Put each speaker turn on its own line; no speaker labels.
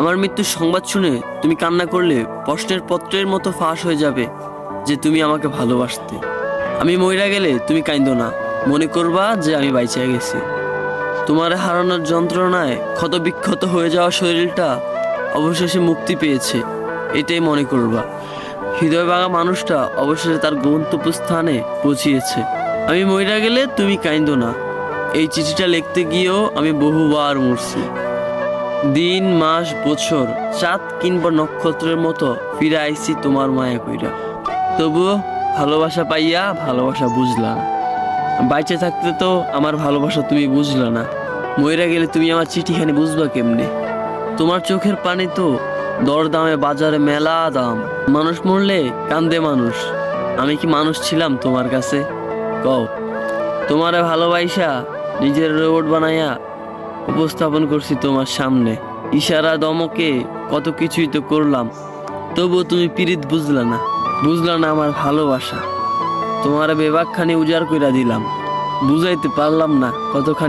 আমার মৃত্যুর সংবাদ শুনে তুমি কান্না করলে প্রশ্নের পত্রের মতো ফাঁস হয়ে যাবে যে তুমি আমাকে ভালোবাসতে। আমি মইরা গেলে তুমি কাইন্দো না, মনে করবা যে আমি বাইচা গেছি। তোমার হারানোর যন্ত্রণায় ক্ষতবিক্ষত হয়ে যাওয়া শরীরটা অবশেষে মুক্তি পেয়েছে, এটাই মনে করবা। হৃদয় ভাঙা মানুষটা অবশেষে তার গন্তব্যস্থানে পৌঁছিয়েছে। আমি মইরা গেলে তুমি কাইন্দো না, এই চিঠিটা লিখতে গিয়েও আমি বহুবার মরছি। দিন, মাস, বছর, চাঁদ কিংবা নক্ষত্রের মতো ফিরে আইছি তোমার মায়া কইরা। তবুও ভালোবাসা পাইয়া ভালোবাসা বুঝলা না। বাইচে থাকতে তো আমার ভালোবাসা তুমি বুঝলা না, মইরা গেলে তুমি আমার চিঠিখানি বুঝবা কেমনে? তোমার চোখের পানি তো দরদামে বাজারে মেলা দাম। মানুষ মরলে কান্দে মানুষ, আমি কি মানুষ ছিলাম তোমার কাছে? কও। তোমারে ভালোবাসা নিজের রোবট বানাইয়া উপস্থাপন করছি তোমার সামনে। ইশারা দমকে কত কিছুই তো করলাম, তবুও তুমি পিরিত বুঝলা না, বুঝলা না আমার ভালোবাসা। তোমার বেবাকখানি উজাড় কইরা দিলাম, বুঝাইতে পারলাম না কতখানি